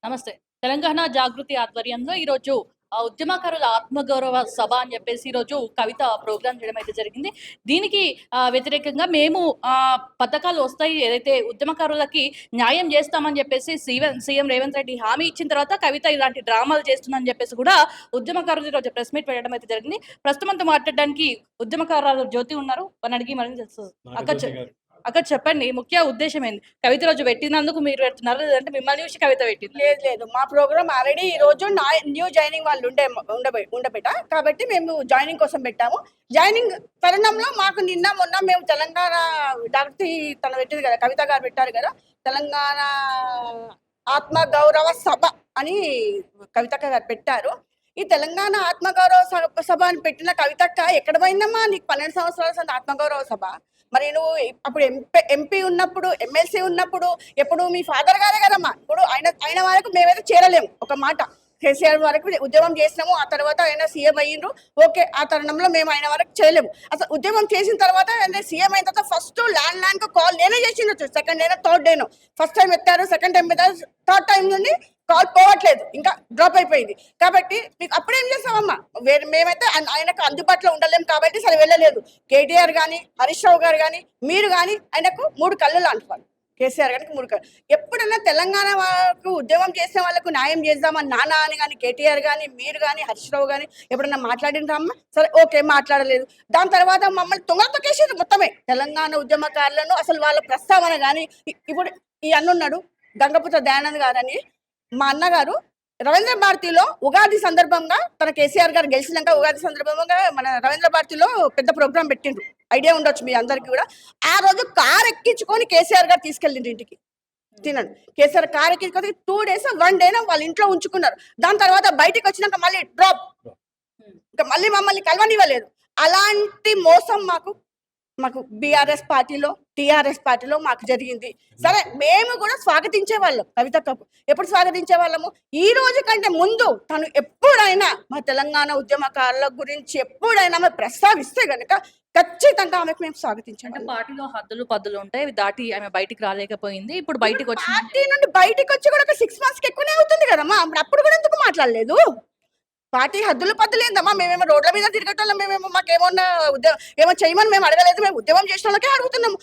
నమస్తే. తెలంగాణ జాగృతి ఆధ్వర్యంలో ఈరోజు ఉద్యమకారుల ఆత్మగౌరవ సభ అని చెప్పేసి ఈరోజు కవిత ప్రోగ్రామ్ చేయడం అయితే జరిగింది. దీనికి వ్యతిరేకంగా మేము పథకాలు వస్తాయి ఏదైతే ఉద్యమకారులకి న్యాయం చేస్తామని చెప్పేసి సీఎం రేవంత్ రెడ్డి హామీ ఇచ్చిన తర్వాత కవిత ఇలాంటి డ్రామాలు చేస్తుందని చెప్పేసి కూడా ఉద్యమకారులు ఈరోజు ప్రెస్ మీట్ పెట్టడం అయితే జరిగింది. ప్రస్తుతం మనతో మాట్లాడడానికి ఉద్యమకారులు జ్యోతి ఉన్నారు. వారిని అడిగి మళ్ళీ తెలుస్తుంది. అక్క చెప్పండి, ముఖ్య ఉద్దేశ్యం ఏంది? కవిత రోజు పెట్టినందుకు మీరు పెడుతున్నారు, లేదంటే మిమ్మల్ని చూసి కవిత పెట్టింది? లేదు లేదు, మా ప్రోగ్రామ్ ఆల్రెడీ ఈ రోజు న్యూ జాయినింగ్ వాళ్ళు ఉండబెట్ట కాబట్టి మేము జాయినింగ్ కోసం పెట్టాము. జాయినింగ్ తరుణంలో మాకు నిన్న మొన్న మేము తెలంగాణ డాక్టర్ తన పెట్టింది కదా, కవిత గారు పెట్టారు కదా, తెలంగాణ ఆత్మ గౌరవ సభ అని కవితక్క గారు పెట్టారు. ఈ తెలంగాణ ఆత్మగౌరవ సభ అని పెట్టిన కవితక్క ఎక్కడ పోయిందమ్మా? నీకు 12 సంవత్సరాల ఆత్మగౌరవ సభ. మరి నువ్వు అప్పుడు ఎంపీ ఉన్నప్పుడు, ఎమ్మెల్సీ ఉన్నప్పుడు ఎప్పుడు మీ ఫాదర్ గారే కదమ్మా. ఇప్పుడు ఆయన వరకు మేమైతే చేరలేము. ఒక మాట, కేసీఆర్ వరకు ఉద్యమం చేసినాము, ఆ తర్వాత ఆయన సీఎం అయ్యిండ్రు. ఓకే, ఆ తరుణంలో మేము ఆయన వరకు చేయలేము. అసలు ఉద్యమం చేసిన తర్వాత సీఎం అయిన తర్వాత ఫస్ట్ ల్యాండ్ కాల్ నేనే చేసిండు. సెకండ్ డేనో థర్డ్ డేనో ఫస్ట్ టైం ఎత్తారు, సెకండ్ టైం ఎత్తారు, థర్డ్ టైం నుండి కాల్ పోవట్లేదు, ఇంకా డ్రాప్ అయిపోయింది. కాబట్టి మీకు అప్పుడేం చేస్తామమ్మా? మేమైతే ఆయనకు అందుబాటులో ఉండలేము కాబట్టి సరే వెళ్ళలేదు. కేటీఆర్ కానీ, హరీష్ రావు గారు కానీ, మీరు కానీ ఆయనకు 3 కళ్ళు లాంటి కేసీఆర్ గారికి 3 కళ్ళు. ఎప్పుడైనా తెలంగాణ వాళ్ళకు ఉద్యమం చేసే వాళ్ళకు న్యాయం చేద్దామని నాన్న అని కానీ, కేటీఆర్ కానీ, మీరు కానీ, హరీష్ రావు కానీ ఎప్పుడన్నా మాట్లాడినరమ్మా? సరే ఓకే, మాట్లాడలేదు. దాని తర్వాత మమ్మల్ని తొంగతొక్కేసారు మొత్తమే. తెలంగాణ ఉద్యమకారులను అసలు వాళ్ళ ప్రస్తావన కానీ, ఇప్పుడు ఈ అన్నున్నాడు గంగపుత్ర దయానంద్ గారని, మా అన్నగారు రవీంద్ర భారతిలో ఉగాది సందర్భంగా, తన కేసీఆర్ గారు గెలిచినాక ఉగాది సందర్భంగా మన రవీంద్ర భారతిలో పెద్ద ప్రోగ్రాం పెట్టిండ్రు. ఐడియా ఉండొచ్చు మీ అందరికి కూడా. ఆ రోజు కార్ ఎక్కించుకొని కేసీఆర్ గారు తీసుకెళ్ళిండ్రు ఇంటికి. తినండి, కేసీఆర్ కార్ ఎక్కించుకొని 2 days 1 day వాళ్ళ ఇంట్లో ఉంచుకున్నారు. దాని తర్వాత బయటికి వచ్చినాక మళ్ళీ డ్రాప్, ఇంకా మళ్ళీ మమ్మల్ని కలవనివ్వలేదు. అలాంటి మోసం మాకు బీఆర్ఎస్ పార్టీలో, టీఆర్ఎస్ పార్టీలో మాకు జరిగింది. సరే, మేము కూడా స్వాగతించే వాళ్ళం కవితక్కకు. ఎప్పుడు స్వాగతించే వాళ్ళము? ఈ రోజు కంటే ముందు తను ఎప్పుడైనా మా తెలంగాణ ఉద్యమకారుల గురించి ఎప్పుడైనా ప్రస్తావిస్తే గనక ఖచ్చితంగా ఆమెకు మేము స్వాగతించాం. పార్టీలో హద్దులు పద్దులు ఉంటాయి, అవి దాటి ఆమె బయటికి రాలేకపోయింది. ఇప్పుడు బయటకు వచ్చి పార్టీ నుండి బయటకు వచ్చి కూడా ఒక 6 months ఎక్కువనే అవుతుంది కదమ్మా. అప్పుడు కూడా ఎందుకు మాట్లాడలేదు? పార్టీ హద్దులు పద్దులు ఏందమ్మా? మేమేమో రోడ్ల మీద తిరగటం, మేమేమో మాకేమన్నా ఏమో చేయమని మేము అడగలేదు. మేము ఉద్యమం చేసిన వాళ్ళకే అడుగుతున్నాము.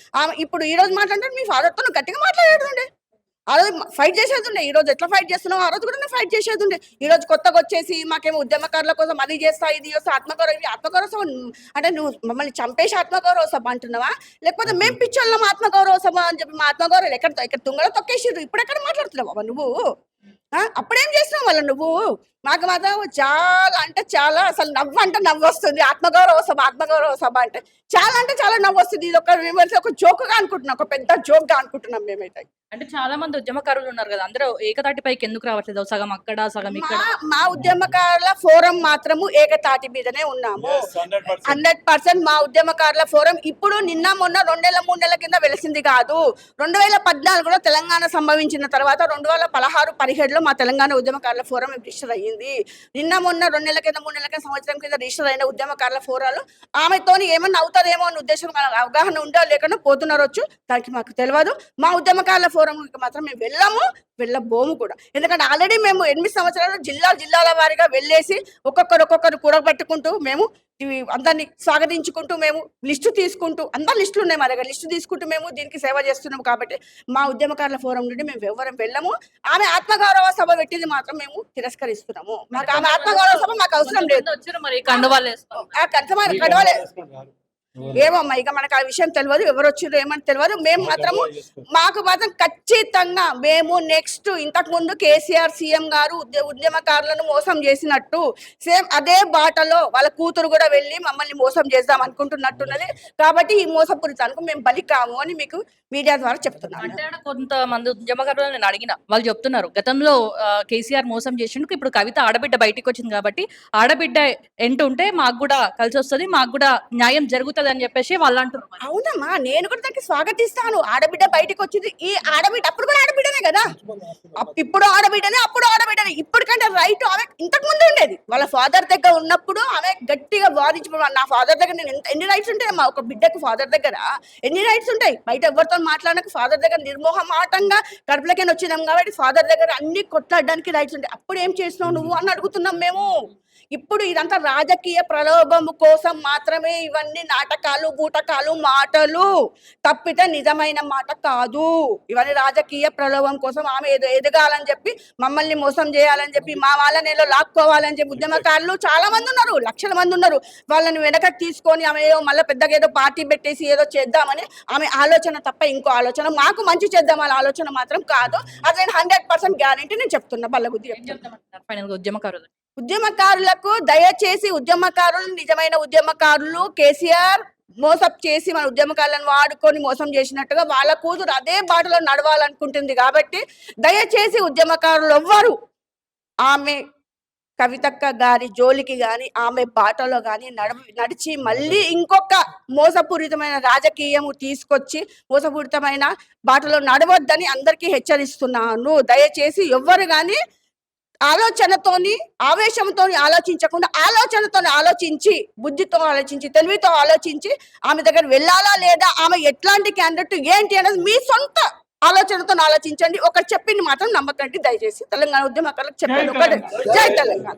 ఇప్పుడు ఈ రోజు మాట్లాడితే మీ ఫాదర్తో గట్టిగా మాట్లాడేది. ఆ రోజు ఫైట్ చేసేది ఉండే. ఈ రోజు ఎట్లా ఫైట్ చేస్తున్నావు, ఆ రోజు కూడా ఫైట్ చేసేది ఉండే. ఈ రోజు కొత్తగా వచ్చేసి మాకేమో ఉద్యమకారుల కోసం అది చేస్తా, ఇది చేస్తా, ఆత్మగౌరవ సభ అంటే నువ్వు మమ్మల్ని చంపేసి ఆత్మగౌరవ సభ అంటున్నావా? లేకపోతే మేము పిచ్చోళ్ళం ఆత్మగౌరవ సభ అని చెప్పి మా ఆత్మగౌరవం ఇక్కడ తుంగలో తొక్కేసిర్రు. ఇప్పుడు ఎక్కడ మాట్లాడుతున్నావా నువ్వు? అప్పుడేం చేస్తున్నావు వాళ్ళ నువ్వు? మాకు మాత్రం చాలా అంటే చాలా, అసలు నవ్వు అంటే నవ్వు వస్తుంది. ఆత్మగౌరవ సభ అంటే చాలా నవ్వు వస్తుంది. ఇది ఒక జోక్గా అనుకుంటున్నాం, ఒక పెద్ద జోక్గా అనుకుంటున్నాం మేమైతే. అంటే చాలా మంది ఉద్యమకారులు ఉన్నారు కదా, అందరూ ఏకతాటిపైకి ఎందుకు రావట్లేదు? సగం అక్కడ, సగం ఇక్కడ. మా ఉద్యమకారుల ఫోరం మాత్రము ఏకతాటి మీదనే ఉన్నాము. 100% మా ఉద్యమకారుల ఫోరం ఇప్పుడు నిన్న మొన్న 2 నెలల 3 నెలల కింద వెలిసింది కాదు. 2014లో తెలంగాణ సంభవించిన తర్వాత 2016-17లో మా తెలంగాణ ఉద్యమకారుల ఫోరం రిజిస్టర్ అయ్యింది. నిన్న మొన్న 2 నెలల కింద 3 నెలల కింద సంవత్సరం కింద రిజిస్టర్ అయిన ఉద్యమకారుల ఫోరాలు ఆమెతోని ఏమన్నా అవుతుందేమో అనే ఉద్దేశం, అవగాహన ఉందో లేకుండా పోతున్నారొచ్చు, దానికి మాకు తెలియదు. మా ఉద్యమకారుల ఫోరం మాత్రం మేము వెళ్ళబోము కూడా. ఎందుకంటే ఆల్రెడీ మేము 8 సంవత్సరాలు జిల్లాల వారీగా వెళ్ళేసి ఒక్కొక్కరు కూడబెట్టుకుంటూ మేము అందరినీ స్వాగతించుకుంటూ మేము లిస్టు తీసుకుంటూ, అందరు లిస్టులు ఉన్నాయి మా దగ్గర, లిస్టు తీసుకుంటూ మేము దీనికి సేవ చేస్తున్నాము. కాబట్టి మా ఉద్యమకారుల ఫోరం నుండి మేము ఎవరం వెళ్ళము. ఆమె ఆత్మగౌరవ సభ పెట్టింది మాత్రం మేము తిరస్కరిస్తున్నాము. మాకు ఆమె ఆత్మగౌరవ సభ మాకు అవసరం లేదు. ఏమమ్మా, ఇక మనకు ఆ విషయం తెలియదు, ఎవరు వచ్చిర్రు ఏమని తెలియదు. మాకు మాత్రం ఖచ్చితంగా మేము నెక్స్ట్, ఇంతకు ముందు కేసీఆర్ సీఎం గారు ఉద్యమకారులను మోసం చేసినట్టు సేమ్ అదే బాటలో వాళ్ళ కూతురు కూడా వెళ్ళి మమ్మల్ని మోసం చేద్దాం అనుకుంటున్నట్టున్నది. కాబట్టి ఈ మోసపూరితానికి మేము బలి కాము అని మీకు మీడియా ద్వారా చెప్తున్నాను. అంటే కొంతమంది ఉద్యమకారులు నేను అడిగిన వాళ్ళు చెప్తున్నారు, గతంలో కేసీఆర్ మోసం చేసిండుకు ఇప్పుడు కవిత ఆడబిడ్డ బయటికి వచ్చింది కాబట్టి ఆడబిడ్డ ఎంటుంటే మాకు కూడా కలిసి వస్తుంది, మాకు కూడా న్యాయం జరుగుతుంది అని చెప్పేసి వాళ్ళు అంటారు. అవునమ్మా, నేను కూడా దానికి స్వాగతిస్తాను. ఆడబిడ్డ బయటకు వచ్చింది. ఈ ఆడబిడ్డ అప్పుడు కూడా ఆడబిడ్డనే కదా, ఇప్పుడు ఆడబిడ్డనే, అప్పుడు ఆడబిడ్డనే. దగ్గర ఇప్పటికంటే రైట్ ఆమె ఇంతకు ముందు ఉండేది. వాళ్ళ ఫాదర్ దగ్గర ఉన్నప్పుడు ఆమె గట్టిగా వాదించడం, నా ఫాదర్ దగ్గర నేను ఎన్ని రైట్స్ ఉంటాయి మా ఒక బిడ్డకు ఫాదర్ దగ్గర ఎన్ని రైట్స్ ఉంటాయి, బయట ఎవరితో మాట్లాడడానికి ఫాదర్ దగ్గర నిర్మోహమాటంగా కడుపులకైనా వచ్చినాం కాబట్టి ఫాదర్ దగ్గర అన్ని కొట్లాడడానికి రైట్స్ ఉంటాయి. అప్పుడు ఏం చేసినావు నువ్వు అని అడుగుతున్నాం మేము. ఇప్పుడు ఇదంతా రాజకీయ ప్రలోభము కోసం మాత్రమే ఇవన్నీ నాటకాలు బూటకాలు మాటలు తప్పితే నిజమైన మాట కాదు. ఇవన్నీ రాజకీయ ప్రలోభం కోసం ఆమె ఎదగాలని చెప్పి మమ్మల్ని మోసం చేయాలని చెప్పి మా వాళ్ళని ఏదో లాక్కోవాలని చెప్పి ఉద్యమకారులు చాలా మంది ఉన్నారు, లక్షల మంది ఉన్నారు. వాళ్ళని వెనకకి తీసుకొని ఆమె ఏదో మళ్ళీ పెద్దగా ఏదో పార్టీ పెట్టేసి ఏదో చేద్దామని ఆమె ఆలోచన తప్ప ఇంకో ఆలోచన, మాకు మంచి చేద్దామని ఆలోచన మాత్రం కాదు. అది నేను 100% గ్యారంటీ నేను చెప్తున్నా. బల్లగుద్ది ఫైనల్ గా ఉద్యమకారులు ఉద్యమకారులకు దయచేసి, ఉద్యమకారులు నిజమైన ఉద్యమకారులు కేసీఆర్ మోసప్ చేసి మన ఉద్యమకారులను వాడుకొని మోసం చేసినట్టుగా వాళ్ళ కూతురు అదే బాటలో నడవాలనుకుంటుంది. కాబట్టి దయచేసి ఉద్యమకారులు ఎవ్వరు ఆమె కవితక్క గారి జోలికి గాని ఆమె బాటలో గాని నడిచి మళ్ళీ ఇంకొక మోసపూరితమైన రాజకీయము తీసుకొచ్చి మోసపూరితమైన బాటలో నడవద్దని అందరికీ హెచ్చరిస్తున్నాను. దయచేసి ఎవ్వరు గాని ఆలోచనతోని ఆవేశంతో ఆలోచించకుండా ఆలోచనతో ఆలోచించి, బుద్ధితో ఆలోచించి, తెలివితో ఆలోచించి ఆమె దగ్గర వెళ్ళాలా లేదా, ఆమె ఎట్లాంటి క్యాండిడేట్ ఏంటి అనేది మీ సొంత ఆలోచనతో ఆలోచించండి. ఒకటి చెప్పింది మాత్రం నమ్మకండి దయచేసి. తెలంగాణ ఉద్యమకారులకు చెప్పండి ఒకటి. జై తెలంగాణ.